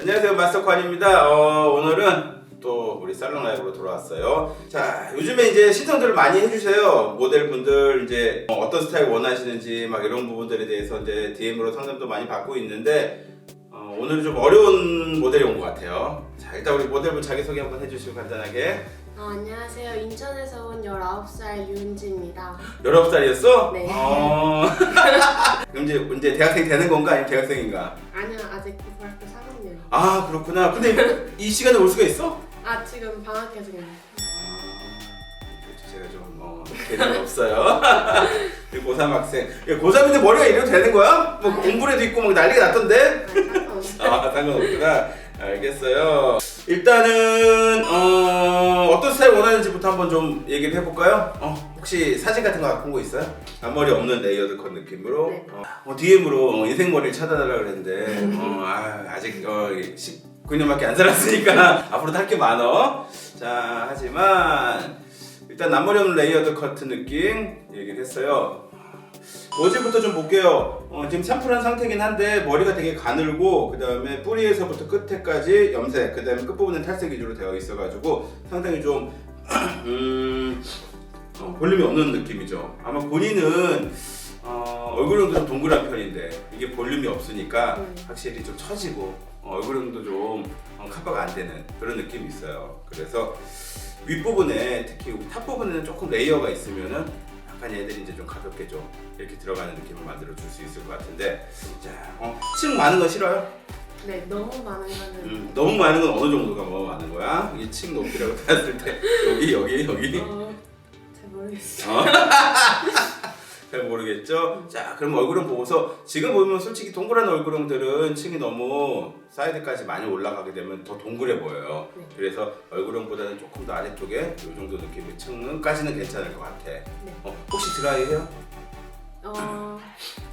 안녕하세요, 마스터관입니다. 오늘은 또 우리 살롱 라이브로 돌아왔어요. 자, 요즘에 이제 신청들을 많이 해주세요. 모델분들 이제 어떤 스타일 원하시는지 막 이런 부분들에 대해서 이제 DM으로 상담도 많이 받고 있는데 오늘은 좀 어려운 모델이 온 것 같아요. 자, 일단 우리 모델분 자기소개 한번 해주시고 간단하게. 안녕하세요. 인천에서 온 19살 유은지입니다. 19살이었어? 네. 그럼 이제 대학생 되는 건가 아니면 대학생인가? 아니요, 아직 고등학교 3학년. 아, 그렇구나. 근데 이 시간에 올 수가 있어? 지금 방학회 중입니다. 제가 좀 개념이 없어요. 고3 학생. 고3인데 머리가 이래도 되는 거야? 뭐 공부에도 있고 막 난리가 났던데? 상관없어요. 상관없구나. 알겠어요. 일단은 어떤 스타일 원하는지부터 한번 좀 얘기를 해볼까요? 혹시 사진 같은 거 갖고 온 거 있어요? 앞머리 없는 레이어드 컷 느낌으로. 네. DM으로 인생 머리를 찾아달라고 그랬는데 아직 19년밖에 안 살았으니까 앞으로도 할 게 많어. 자, 하지만 일단 앞머리 없는 레이어드 커트 느낌 얘기를 했어요. 모질부터 좀 볼게요. 지금 샴푸한 상태긴 한데 머리가 되게 가늘고 그 다음에 뿌리에서부터 끝에까지 염색, 그 다음에 끝부분은 탈색 위주로 되어 있어가지고 상당히 좀 볼륨이 없는 느낌이죠. 아마 본인은 얼굴형도 좀 동그란 편인데 이게 볼륨이 없으니까 확실히 좀 처지고 얼굴형도 좀 커버가 안 되는 그런 느낌이 있어요. 그래서 윗부분에 특히 탑 부분에는 조금 레이어가 있으면은 약간 얘들이 이제 좀 가볍게 좀 이렇게 들어가는 느낌을 만들어 줄 수 있을 것 같은데, 자, 층 많은 거 싫어요? 네, 너무 많은 거는. 너무 많은 건 어느 정도가 너무 많은 거야? 이 층 높이라고 봤을 때 여기 잘 모르겠어요. 잘 모르겠죠? 자, 그럼 얼굴형 보고서 지금 보면 솔직히 동그란 얼굴형들은 층이 너무 사이드까지 많이 올라가게 되면 더 동그래 보여요. 네. 그래서 얼굴형보다는 조금 더 아래쪽에 이 정도 느낌의 층까지는 괜찮을 것 같아. 네. 혹시 드라이 해요?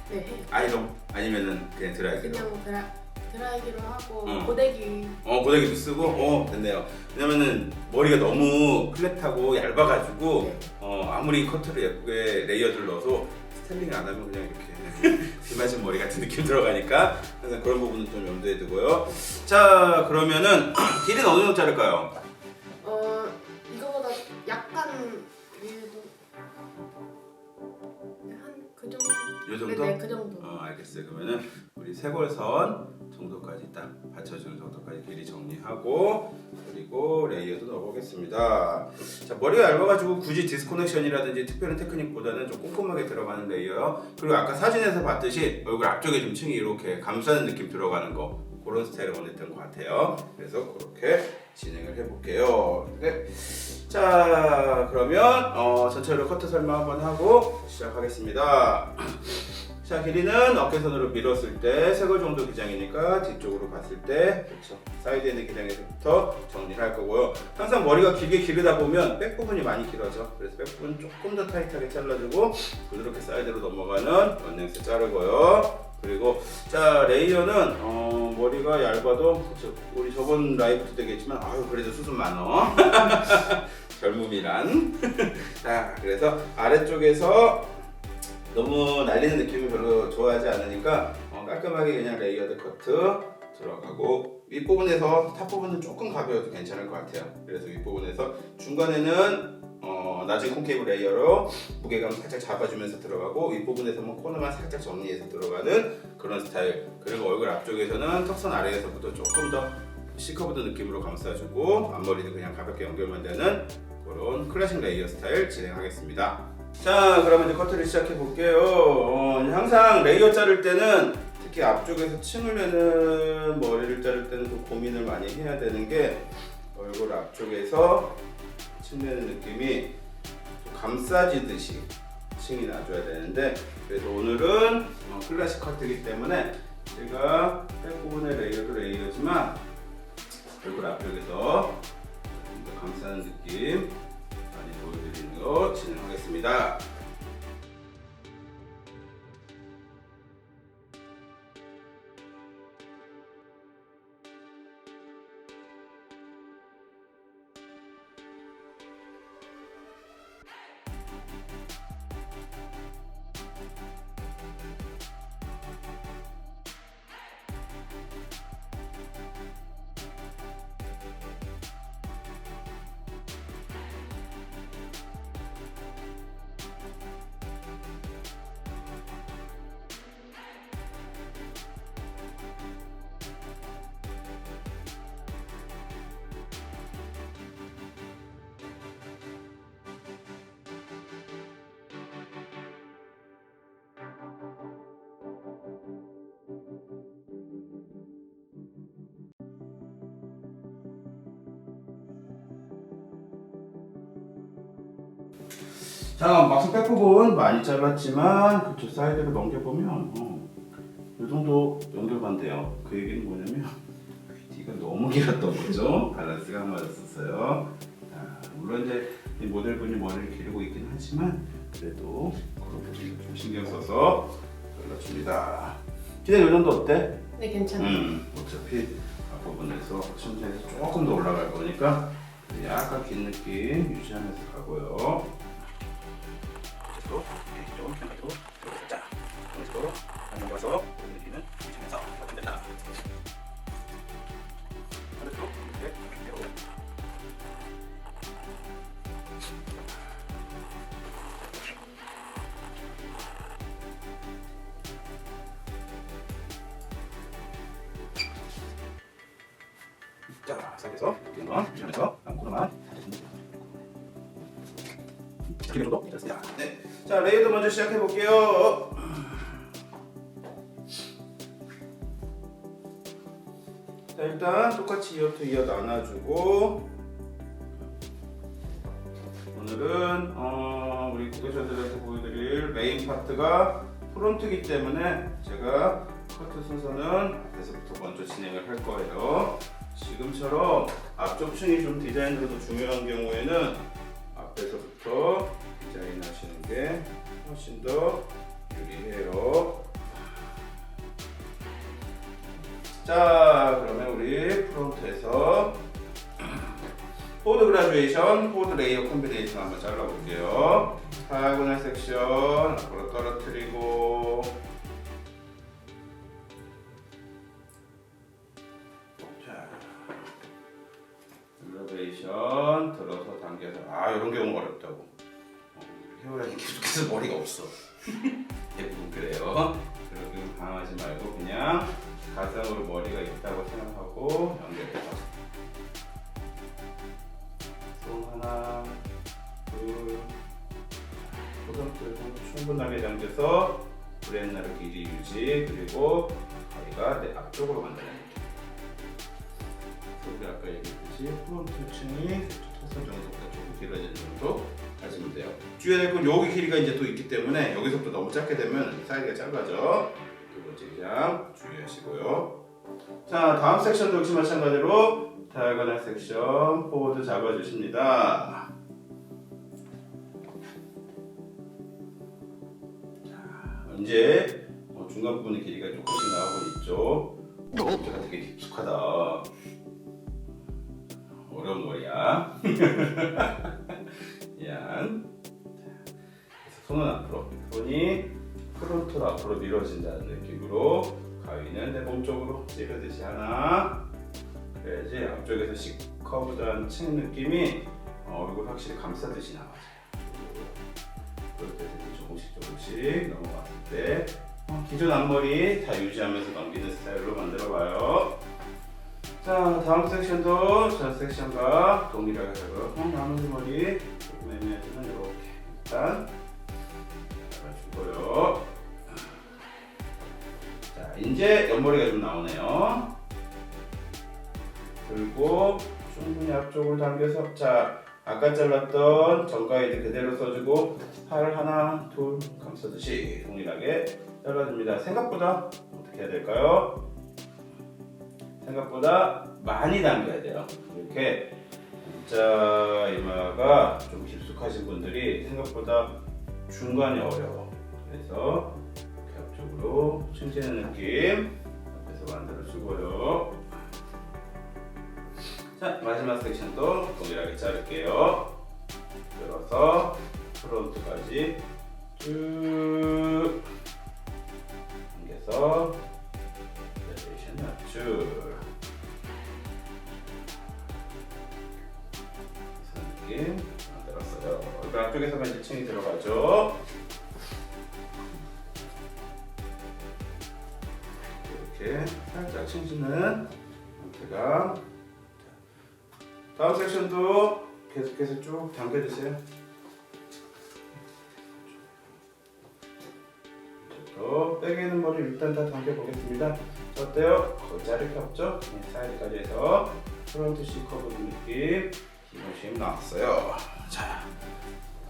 네, 해요. 아이롱? 아니면은 그냥 드라이기로? 그냥 드라이기로 하고 응. 고데기. 고데기도 쓰고? 됐네요. 왜냐면은 머리가 너무 플랫하고 얇아가지고 네. 아무리 커트를 예쁘게 레이어드를 넣어도 스타일링 안 하면 그냥 이렇게 비 맞은 머리 같은 느낌 들어가니까 항상 그런 부분은 좀 염두에 두고요. 자, 그러면은 길이는 어느 정도 자를까요? 이거보다 약간 위에도 한 그 정도. 이 정도? 네, 그 정도. 알겠어요. 그러면은 우리 쇄골선 정도까지 딱 받쳐주는 정도까지 길이 정리하고 그리고 레이어도 넣어보겠습니다. 자, 머리가 얇아가지고 굳이 디스커넥션이라든지 특별한 테크닉보다는 좀 꼼꼼하게 들어가는 레이어요. 그리고 아까 사진에서 봤듯이 얼굴 앞쪽에 좀 층이 이렇게 감싸는 느낌 들어가는 거 그런 스타일을 원했던 것 같아요. 그래서 그렇게 진행을 해볼게요. 네. 자, 그러면 전체로 커트 설명 한번 하고 시작하겠습니다. 자, 길이는 어깨선으로 밀었을 때 쇄골 정도 기장이니까 뒤쪽으로 봤을 때 그렇죠. 사이드에 있는 기장에서부터 정리를 할 거고요. 항상 머리가 길게 기르다 보면 백 부분이 많이 길어져. 그래서 백 부분 조금 더 타이트하게 잘라주고 부드럽게 사이드로 넘어가는 원랭스 자르고요. 그리고 자, 레이어는 머리가 얇아도 그렇죠. 우리 저번 라이브 때 되겠지만 그래도 수준 많어. 젊음이란. 자, 그래서 아래쪽에서 너무 날리는 느낌을 별로 좋아하지 않으니까 깔끔하게 그냥 레이어드 커트 들어가고 윗부분에서 탑 부분은 조금 가벼워도 괜찮을 것 같아요. 그래서 윗부분에서 중간에는 낮은 콘케이브 레이어로 무게감 살짝 잡아주면서 들어가고 윗부분에서는 코너만 살짝 정리해서 들어가는 그런 스타일. 그리고 얼굴 앞쪽에서는 턱선 아래에서부터 조금 더 C커브드 느낌으로 감싸주고 앞머리는 그냥 가볍게 연결만 되는 그런 클래식 레이어 스타일 진행하겠습니다. 자, 그러면 이제 커트를 시작해 볼게요. 항상 레이어 자를 때는 특히 앞쪽에서 층을 내는 머리를 자를 때는 좀 고민을 많이 해야 되는 게 얼굴 앞쪽에서 층 내는 느낌이 좀 감싸지듯이 층이 나줘야 되는데 그래서 오늘은 클래식 커트이기 때문에 제가 백 부분의 레이어도 레이어지만 얼굴 앞쪽에서 좀 더 감싸는 느낌 많이 보여드리는 거 진행하겠습니다. 자, 막상 백 부분 많이 잘랐지만 그쪽 사이드를 넘겨보면 이 정도 연결만 돼요. 그 얘기는 뭐냐면 귀뒤가 너무 길었던 거죠. 밸런스가 안 맞았었어요. 물론 이제 이 모델분이 머리를 기르고 있긴 하지만 그래도 그런 부분을 좀 신경 써서 잘라줍니다. 기대 이 정도 어때? 네, 괜찮아요. 어차피 앞부분에서 천장에서 조금 더 올라갈 거니까 약간 긴 느낌 유지하면서 가고요. 조금 편하게 살짝 오른쪽으로 한번 가서 느낌은 유지하면서 가면 된다. 반대쪽 이렇게 그대로. 자, 사이드에서 한번 유지하면서 안구로만 살짝 길이 정도 됐습니다. 네, 자 레이어드 먼저 시작해 볼게요. 자 일단 똑같이 이어 투 이어 나눠주고 오늘은 우리 고객님들한테 보여드릴 메인 파트가 프론트이기 때문에 제가 커트 순서는 앞에서부터 먼저 진행을 할 거예요. 지금처럼 앞쪽 층이 좀 디자인으로도 중요한 경우에는 앞에서부터 디자인하시는 게 훨씬 더 유리해요. 자, 그러면 우리 프론트에서 포드 그라듀에이션, 포드 레이어 콤비네이션 한번 잘라볼게요. 다이아고널 섹션 앞으로 떨어뜨리고 자, 엘리베이션 들어서 당겨서 이런 경우 어렵다고 헤어라인 계속해서 머리가 없어. 대부분 그래요. 그러고 당하지 말고 그냥 가상으로 머리가 있다고 생각하고 연결해서 손 하나, 둘, 포장들도 충분하게 당겨서 브레인나르 길이 유지 그리고 가위가 내 앞쪽으로 만들어야 돼. 여기 아까 얘기했듯이 프론트 층이 타선 정도보다 조금 길어지는 정도 하시면 돼요. 주의해야 될 건 여기 길이가 이제 또 있기 때문에 여기서부터 너무 짧게 되면 사이즈가 짧아져. 두 번째 기장 주의하시고요. 자, 다음 섹션도 역시 마찬가지로 다이아고널 섹션 포워드 잡아주십니다. 자, 이제 중간 부분의 길이가 조금씩 나오고 있죠. 문제가 되게 깊숙하다. 어려운 머리야. 미안. 손은 앞으로. 손이 프론트로 앞으로 밀어진다는 느낌으로 가위는 내 몸쪽으로 찌르듯이 하나. 그래야지 앞쪽에서 C커브드한 층 느낌이 얼굴 확실히 감싸듯이 나와요. 그럴 때 조금씩 넘어갔을 때 기존 앞머리 다 유지하면서 넘기는 스타일로 만들어봐요. 자, 다음 섹션도 전 섹션과 동일하게 하고요. 나머지 머리 조금 애매하지만 이렇게 일단 잡아주고요. 자, 이제 옆머리가 좀 나오네요. 들고 충분히 앞쪽으로 당겨서 자, 아까 잘랐던 정가이드 그대로 써주고 팔 하나, 둘 감싸듯이 동일하게 잘라줍니다. 생각보다 어떻게 해야 될까요? 생각보다 많이 당겨야 돼요. 이렇게 진짜 이마가 좀 깊숙하신 분들이 생각보다 중간이 어려워. 그래서 이렇게 앞쪽으로 층지는 느낌 앞에서 만들어주고요. 자, 마지막 섹션도 동일하게 자를게요. 들어서 프론트까지 쭉 당겨서 레이션 낮출 느낌 만들었어요. 얼굴 앞쪽에서만 이제 층이 들어가죠. 이렇게 살짝 층지는 상태가. 다음 섹션도 계속해서 쭉 당겨주세요. 또 빼기는 머리 일단 다 당겨보겠습니다. 어때요? 거의 자를 게 없죠? 사이드까지 해서 프론트 C 커브 느낌 기본 쉐입 나왔어요. 자,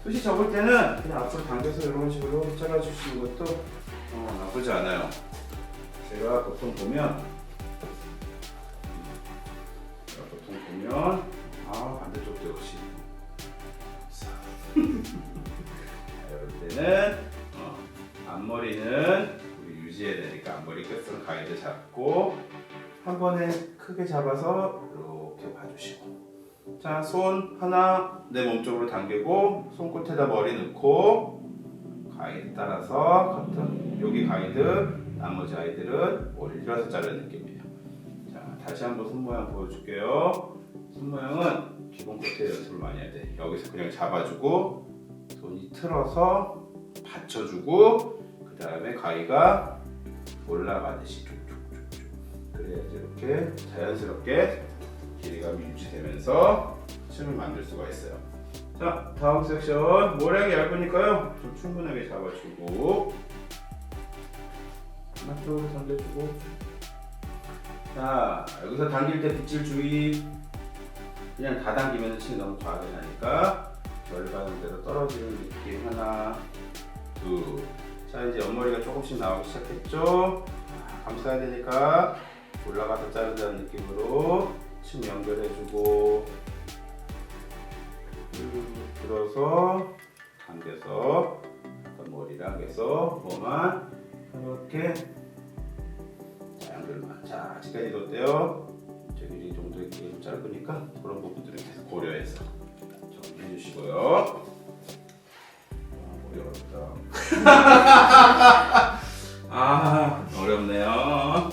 숱이 접을 때는 그냥 앞으로 당겨서 이런 식으로 잘라주시는 것도 나쁘지 않아요. 제가 보통 보면 반대쪽도 역시 이럴 때는 앞머리는 우리 유지해야 되니까 앞머리 끝은 가이드 잡고 한 번에 크게 잡아서 이렇게 봐주시고, 자, 손 하나 내 몸쪽으로 당기고 손끝에다 머리 넣고 가이드 따라서 커튼, 여기 가이드, 나머지 아이들은 올려서 자르는 느낌이에요. 자, 다시 한번 손 모양 보여줄게요. 손 모양은 기본 끝에 연습을 많이 해야 돼. 여기서 그냥 잡아주고 손이 틀어서 받쳐주고 그 다음에 가위가 올라가듯이 쭉쭉쭉쭉, 그래야지 이렇게 자연스럽게 길이감이 유지되면서 층을 만들 수가 있어요. 자, 다음 섹션. 모량이 얇으니까요 좀 충분하게 잡아주고 앞쪽으로 당겨주고, 자, 여기서 당길 때 빗질 주의. 그냥 다 당기면 층이 너무 과하게 나니까 절반대로 떨어지는 느낌. 하나, 둘. 자, 이제 옆머리가 조금씩 나오기 시작했죠. 감싸야 되니까 올라가서 자른다는 느낌으로 층 연결해주고, 들어서 당겨서 머리랑 해서 뭐만 이렇게 양들만. 자, 아직까지 어때요? 저 길이 정도 이렇게 좀 짧으니까 그런 부분들을 계속 고려해서 정리해 주시고요. 어렵다. 어렵네요.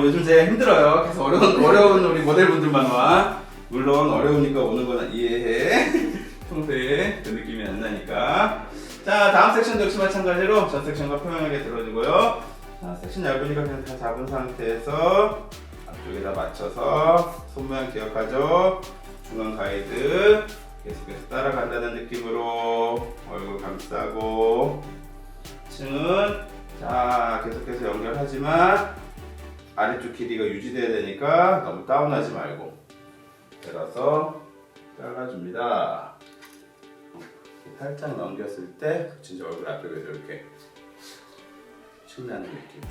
요즘 제가 힘들어요. 계속 어려운 우리 모델분들만 와. 물론 어려우니까 오는 건 이해해. 평소에 그 느낌이 안 나니까. 자, 다음 섹션도 역시 마찬가지로 전 섹션과 평행하게 들어주고요. 자, 섹션 얇으니까 그냥 다 잡은 상태에서 앞쪽에다 맞춰서 손 모양 기억하죠? 중앙 가이드 계속해서 따라간다는 느낌으로 얼굴 감싸고, 층은 자 계속해서 연결하지만 아래쪽 길이가 유지돼야 되니까 너무 다운하지 말고 들어서 잘라줍니다. 살짝 넘겼을 때 진짜 얼굴 앞쪽에서 이렇게 층나는 느낌.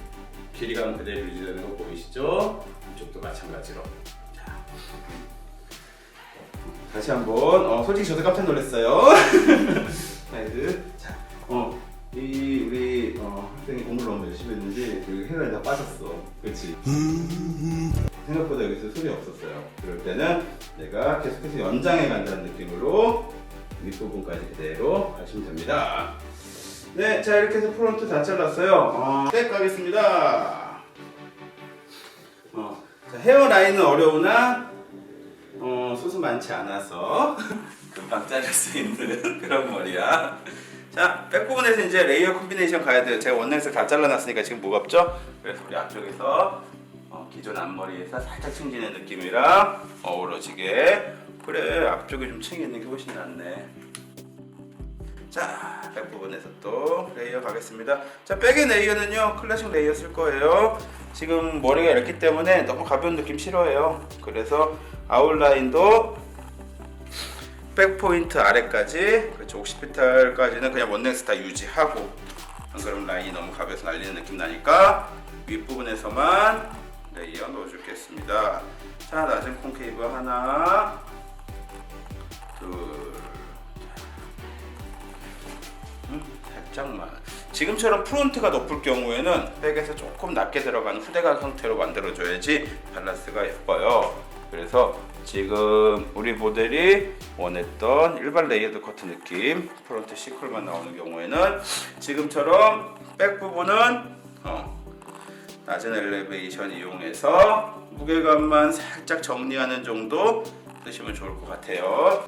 길이감 그대로 유지되는 거 보이시죠? 이쪽도 마찬가지로. 자, 다시 한번. 솔직히 저도 깜짝 놀랐어요. 자, 이 우리 학생이 공부를 너무 열심히 했는지 여기 헤어라인 다 빠졌어. 그렇지? 생각보다 여기서 소리 없었어요. 그럴 때는 내가 계속해서 연장해 간다는 느낌으로 윗부분까지 그대로 하시면 됩니다. 네, 자, 이렇게 해서 프론트 다 잘랐어요. 백 가겠습니다. 자, 헤어라인은 어려우나 숱은 많지 않아서 금방 자를 수 있는 그런 머리야. 자, 백 부분에서 이제 레이어 콤비네이션 가야 돼요. 제가 원랭스 다 잘라놨으니까 지금 무겁죠? 그래서 우리 앞쪽에서 기존 앞머리에서 살짝 층지는 느낌이랑 어우러지게. 그래, 앞쪽에 좀 층이 있는 게 훨씬 낫네. 자, 백 부분에서 또 레이어 가겠습니다. 자, 백의 레이어는요 클래식 레이어 쓸 거예요. 지금 머리가 얇기 때문에 너무 가벼운 느낌 싫어해요. 그래서 아웃라인도 백 포인트 아래까지, 그렇죠, 옥시피탈까지는 그냥 원랭스 다 유지하고, 안 그러면 라인이 너무 가벼워서 날리는 느낌 나니까 윗부분에서만 레이어 넣어주겠습니다. 자, 낮은 콘케이브 하나, 둘, 살짝만. 지금처럼 프론트가 높을 경우에는 백에서 조금 낮게 들어가는 후대각 형태로 만들어줘야지 밸런스가 예뻐요. 그래서 지금 우리 모델이 원했던 일반 레이어드 커트 느낌, 프론트 C컬만 나오는 경우에는 지금처럼 백 부분은 낮은 엘리베이션 이용해서 무게감만 살짝 정리하는 정도 쓰시면 좋을 것 같아요.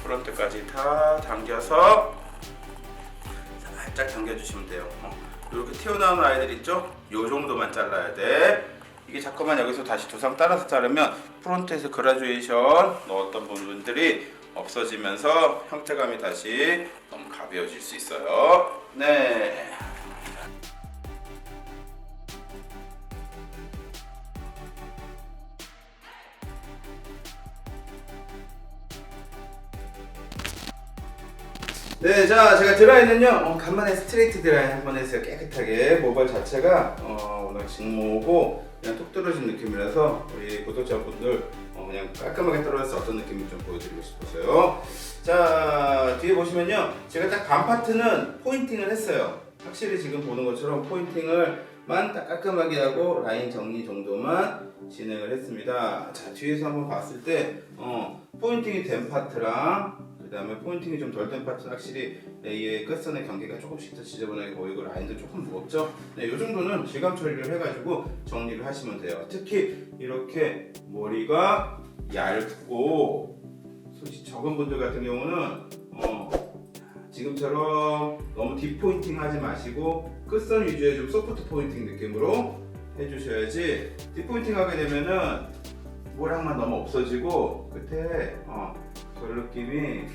프론트까지 다 당겨서 살짝 당겨주시면 돼요. 이렇게 튀어나오는 아이들 있죠? 요 정도만 잘라야 돼. 이게 자꾸만 여기서 다시 두상 따라서 자르면 프론트에서 그라듀에이션 넣었던 부분들이 없어지면서 형태감이 다시 너무 가벼워질 수 있어요. 네. 네, 자, 제가 드라이는요, 간만에 스트레이트 드라이 한번 했어요. 깨끗하게. 모발 자체가 워낙 직모고 그냥 톡 떨어진 느낌이라서 우리 구독자분들 그냥 깔끔하게 떨어져서 어떤 느낌인지 좀 보여드리고 싶어서요. 자, 뒤에 보시면요, 제가 딱 반 파트는 포인팅을 했어요. 확실히 지금 보는 것처럼 포인팅을만 딱 깔끔하게 하고 라인 정리 정도만 진행을 했습니다. 자, 뒤에서 한번 봤을 때 포인팅이 된 파트랑 그 다음에 포인팅이 좀 덜 된 파트는 확실히 레이의 끝선의 경계가 조금씩 더 지저분하게 보이고 라인도 조금 무겁죠? 네, 이 정도는 질감 처리를 해가지고 정리를 하시면 돼요. 특히 이렇게 머리가 얇고 솔직히 적은 분들 같은 경우는 지금처럼 너무 딥 포인팅 하지 마시고 끝선 위주의 좀 소프트 포인팅 느낌으로 해주셔야지 딥 포인팅 하게 되면은 모양만 너무 없어지고 끝에 그 느낌이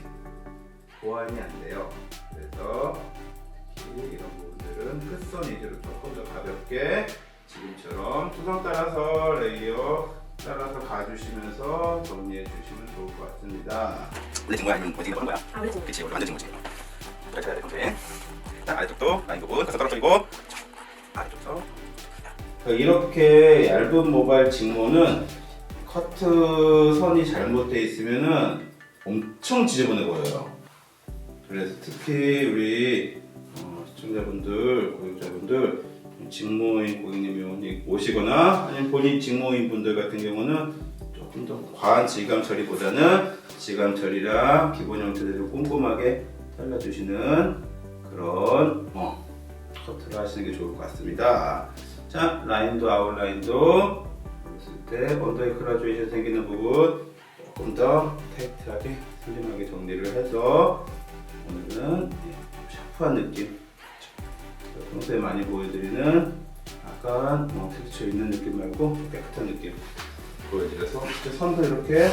보완이 안 돼요. 그래서 특히 이런 부분들은 끝선 위주로 조금 더 가볍게 지금처럼 투성 따라서 레이어 따라서 가주시면서 정리해 주시면 좋을 것 같습니다. 원래 직모야 아니면 어디 보는 거야? 원래 직모. 그치, 원래 완전 직모지. 그렇게 해야 돼, 평소에. 일단 아래쪽도 라인 부분 가서 떨어뜨리고 아래쪽도 이렇게 얇은 모발 직모는 커트 선이 잘못되어 있으면은 엄청 지저분해 보여요. 그래서 특히 우리 시청자분들, 고객자분들 직모인 고객님이 오시거나 아니면 본인 직모인 분들 같은 경우는 조금 더 과한 질감 처리보다는 질감 처리랑 기본 형태대로 꼼꼼하게 잘라주시는 그런 커트를 하시는 게 좋을 것 같습니다. 자, 라인도 아웃라인도 때 언더에 그라듀에이션 생기는 부분 조금 더 타이트하게 슬림하게 정리를 해서 오늘은 샤프한 느낌, 평소에 많이 보여드리는 약간 텍스처 있는 느낌 말고 깨끗한 느낌 보여드려서 선도 이렇게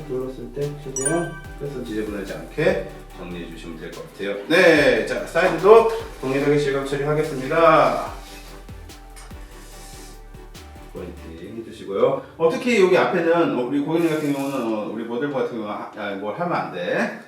눌렀을 때 최대한 끝은 지저분하지 않게 정리해 주시면 될 것 같아요. 네, 자, 사이드도 동일하게 실감 처리하겠습니다. 포인팅 해주시고요. 특히 여기 앞에는 우리 고객님 같은 경우는 우리 모델 같은 경우는 뭘 하면 안 돼.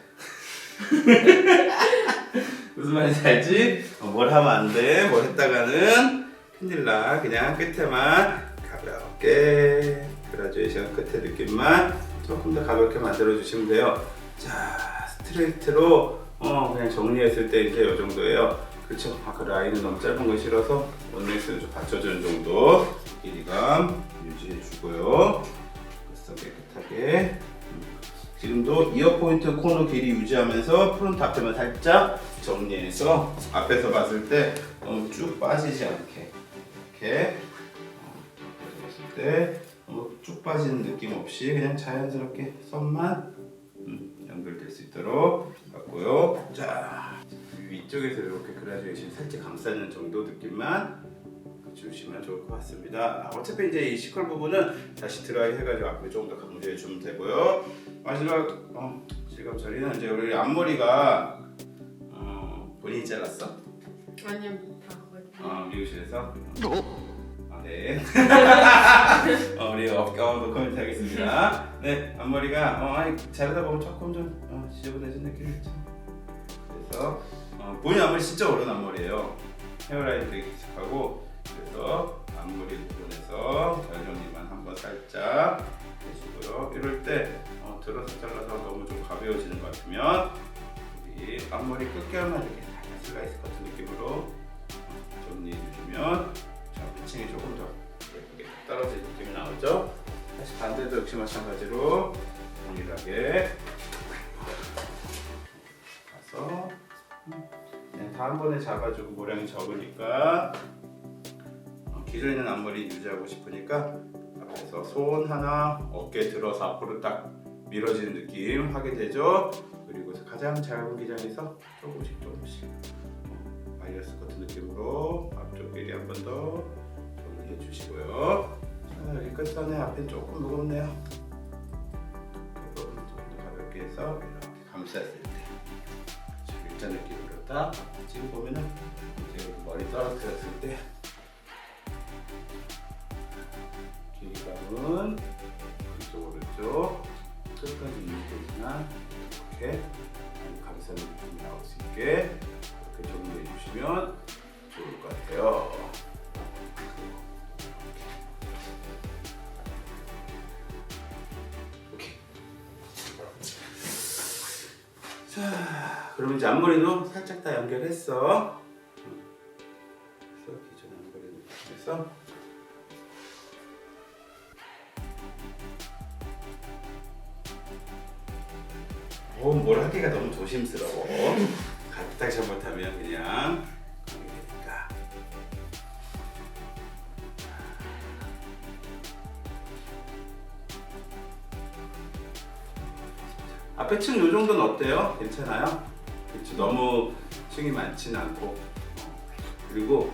무슨 말인지 알지? 뭘 하면 안 돼. 뭘 했다가는 큰일 나. 그냥 끝에만 가볍게 그라듀에이션 끝에 느낌만 조금 더 가볍게 만들어 주시면 돼요. 자, 스트레이트로 그냥 정리했을 때 이제 이 정도예요. 그렇죠? 아까 라인은 너무 짧은 거 싫어서 원넥스는 좀 받쳐주는 정도 길이감 유지해 주고요. 그래서 깨끗하게 지금도 이어 포인트 코너 길이 유지하면서 프론트 앞에만 살짝 정리해서 앞에서 봤을 때 너무 쭉 빠지지 않게 이렇게 봤을 때 너무 쭉 빠지는 느낌 없이 그냥 자연스럽게 선만 연결될 수 있도록 봤고요. 자, 위쪽에서 이렇게 그라듀에이션 살짝 감싸는 정도 느낌만 주시면 좋을 것 같습니다. 어차피 이제 이 시컬 부분은 다시 드라이 해가지고 앞에 조금 더 강조해 주면 되고요. 마지막 실감 처리는 이제 우리 앞머리가 본인이 잘랐어? 아니요, 다 거의. 미용실에서? 네. 우리 노코멘트 하겠습니다. 네, 앞머리가 자르다 보면 조금 좀 지저분해진 느낌이 있죠. 그래서 본인 앞머리 진짜 오랜 앞머리예요. 헤어라인 되게 깊숙하고 그래서 앞머리 부분에서 결정리만 한번 살짝 해주고요. 이럴 때 들어서 잘라서 너무 좀 가벼워지는 것 같으면 이 앞머리 끝결만 이렇게 슬라이스 같은 느낌으로 정리해 주시면 피칭이 조금 더 예쁘게 떨어진 느낌이 나오죠. 다시 반대도 역시 마찬가지로 동일하게 가서 그냥 다음번에 잡아주고 모량이 적으니까 기존 있는 앞머리 유지하고 싶으니까 앞에서 손 하나 어깨 들어서 앞으로 딱 밀어지는 느낌 하게 되죠. 그리고 가장 짧은 기장에서 조금씩 마이너스 같은 느낌으로 앞쪽 길이 한 번 더 정리해 주시고요. 자, 여기 끝선에 앞에 조금 무겁네요. 조금 더 가볍게 해서 이렇게 감쌌을 때 일자 느낌으로 딱 지금 보면은 이제 머리 떨어뜨렸을 때 길이감은 왼쪽 오른쪽 끝까지 유지되지만 이렇게 감싸는 느낌이 나올 수 있게 이렇게 정리해 주시면 좋을 것 같아요. 오케이. 자, 그러면 이제 앞머리도 살짝 다 연결했어. 그래서 기존 앞머리를 해서 뭘 하기가 너무 조심스러워. 가딱 잘못하면 그냥 그렇게 되니까. 앞에 층 요 정도는 어때요? 괜찮아요? 그렇죠. 너무 층이 많지는 않고. 그리고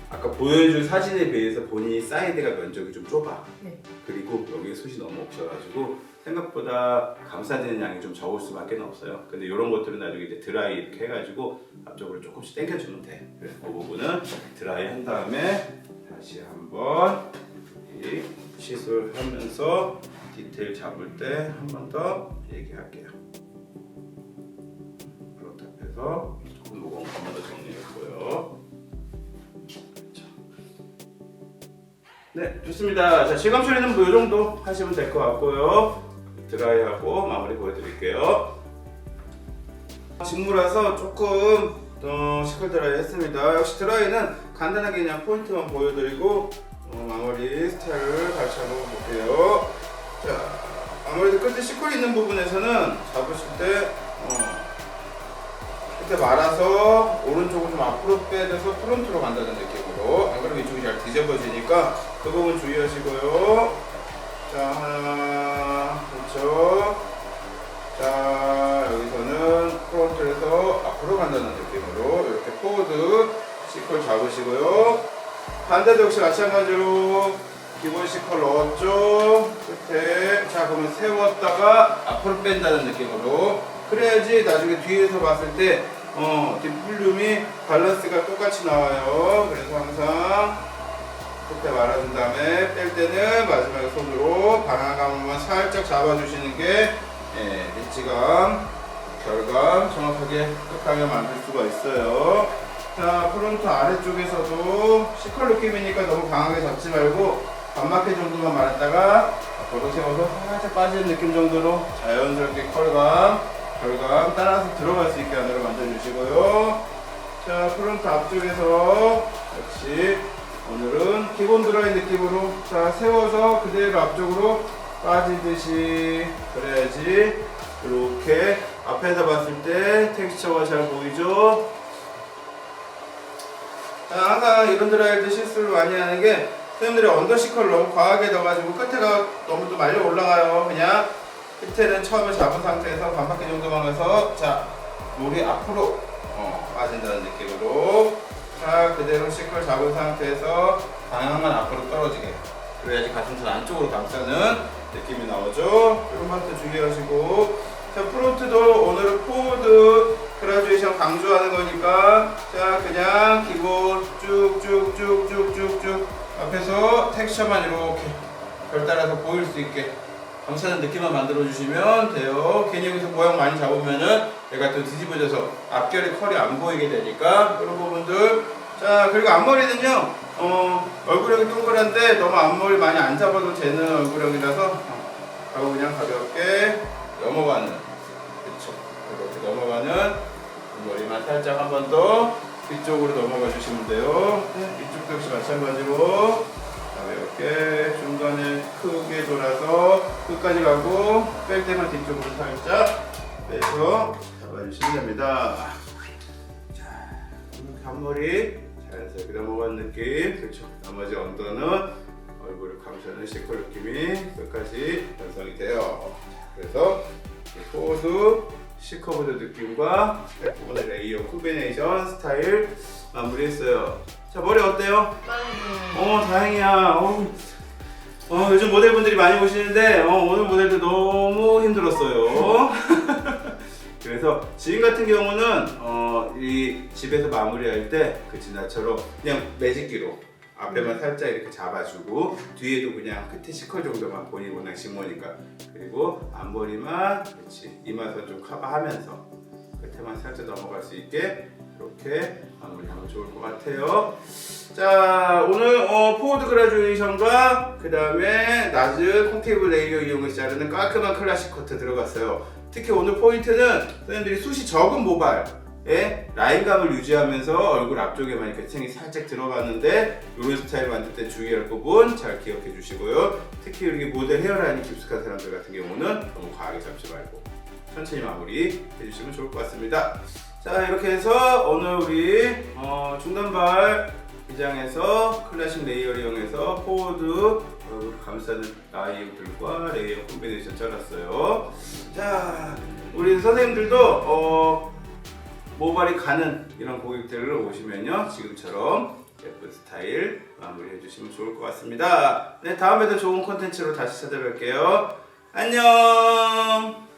아까 보여준 사진에 비해서 본인이 사이드가 면적이 좀 좁아. 네. 그리고 여기에 숱이 너무 없어가지고 생각보다 감싸지는 양이 좀 적을 수밖에 없어요. 근데 이런 것들은 나중에 이제 드라이 이렇게 해가지고 앞쪽으로 조금씩 당겨주면 돼. 그래서 그 부분은 드라이 한 다음에 다시 한번 이 시술하면서 디테일 잡을 때 한 번 더 얘기할게요. 프로탑에서 조금 무거운 것만 더 정리했고요. 네, 좋습니다. 자, 실감 처리는 뭐 이 정도 하시면 될 것 같고요. 드라이하고 마무리 보여드릴게요. 직무라서 조금 시컬 드라이 했습니다. 역시 드라이는 간단하게 그냥 포인트만 보여드리고 마무리 스타일을 같이 한번 볼게요. 자, 아무래도 끝에 시컬 있는 부분에서는 잡으실 때 끝에 말아서 오른쪽을 좀 앞으로 빼서 프론트로 간다는 느낌으로, 안 그러면 이쪽이 잘 뒤집어지니까 그 부분 주의하시고요. 자, 하나, 그렇죠. 자, 여기서는 프론트에서 앞으로 간다는 느낌으로 이렇게 포워드 시컬 잡으시고요. 반대도 역시 마찬가지로 기본 시컬 넣었죠. 끝에. 자, 그러면 세웠다가 앞으로 뺀다는 느낌으로. 그래야지 나중에 뒤에서 봤을 때 뒷볼륨이 밸런스가 똑같이 나와요. 그래서 항상 끝에 말아준 다음에 뺄 때는 마지막에 손으로 방향감만 살짝 잡아주시는 게 엣지감, 결감 정확하게 끝하게 만들 수가 있어요. 자, 프론트 아래쪽에서도 시컬 느낌이니까 너무 강하게 잡지 말고 반마켓 정도만 말았다가 앞으로 세워서 살짝 빠지는 느낌 정도로 자연스럽게 컬감, 결감 따라서 들어갈 수 있게 안으로 만들어주시고요. 자, 프론트 앞쪽에서 역시 오늘은 기본 드라이 느낌으로 자 세워서 그대로 앞쪽으로 빠지듯이, 그래야지 이렇게 앞에서 봤을 때 텍스처가 잘 보이죠. 자, 항상 이런 드라이를 실수를 많이 하는 게 선생님들이 언더시컬 너무 과하게 넣어가지고 끝에가 너무 또 말려 올라가요. 그냥 끝에는 처음에 잡은 상태에서 반바퀴 정도만 가서 자 물이 앞으로 빠진다는 느낌으로 자 그대로 시컬 잡은 상태에서 방향만 앞으로 떨어지게, 그래야지 가슴선 안쪽으로 감싸는 느낌이 나오죠. 이런 것도 주의하시고, 자 프론트도 오늘은 포워드 그라듀에이션 강조하는 거니까 자 그냥 기본 쭉쭉쭉쭉쭉쭉 앞에서 텍스처만 이렇게 별 따라서 보일 수 있게 감싸는 느낌만 만들어 주시면 돼요. 괜히 여기서 모양 많이 잡으면은 얘가 또 뒤집어져서 앞결의 컬이 안 보이게 되니까 그런 부분들. 자 그리고 앞머리는요 얼굴형이 동그란데 너무 앞머리 많이 안 잡아도 되는 얼굴형이라서 하고 그냥 가볍게 넘어가는, 그쵸, 이렇게 넘어가는 머리만 살짝 한 번 더 뒤쪽으로 넘어가 주시면 돼요. 이쪽도 역시 마찬가지로 가볍게 중간에 크게 돌아서 끝까지 가고 뺄 때만 뒤쪽으로 살짝 빼서 잡아주시면 됩니다. 자, 이렇게 앞머리 자연스럽게 넘어가는 느낌. 그렇죠. 나머지 언더는 얼굴을 감싸는 시컬 느낌이 끝까지 완성이 돼요. 그래서 포워드 C커브드 느낌과 백부분의 레이어 콤비네이션 스타일 마무리했어요. 자, 머리 어때요? 빠르네요. 다행이야. 요즘 모델분들이 많이 보시는데 오늘 모델도 너무 힘들었어요. 그래서 지금 같은 경우는 이 집에서 마무리할 때 그 지나처럼 그냥 매직기로 앞에만 살짝 이렇게 잡아주고 뒤에도 그냥 끝에 시컬 정도만 본인 워낙 직모니까, 그리고 앞머리만 그렇지 이마선 좀 커버하면서 끝에만 살짝 넘어갈 수 있게 이렇게 마무리하면 좋을 것 같아요. 자, 오늘 포워드 그라듀에이션과 그 다음에 낮은 콘케이블 레이어 이용해서 자르는 깔끔한 클래식 커트 들어갔어요. 특히 오늘 포인트는 선생님들이 숱이 적은 모발에 라인감을 유지하면서 얼굴 앞쪽에만 이렇게 층이 살짝 들어가는데 이런 스타일 만들 때 주의할 부분 잘 기억해 주시고요. 특히 이렇게 모델 헤어라인이 깊숙한 사람들 같은 경우는 너무 과하게 잡지 말고 천천히 마무리 해주시면 좋을 것 같습니다. 자, 이렇게 해서 오늘 우리 중단발 기장에서 클래식 레이어를 이용해서 포워드 얼굴 감싸는 라이어들과 레이어 콤비네이션 잘랐어요. 자, 우리 선생님들도 모발이 가는 이런 고객들을 오시면요, 지금처럼 예쁜 스타일 마무리 해주시면 좋을 것 같습니다. 네, 다음에도 좋은 콘텐츠로 다시 찾아뵐게요. 안녕.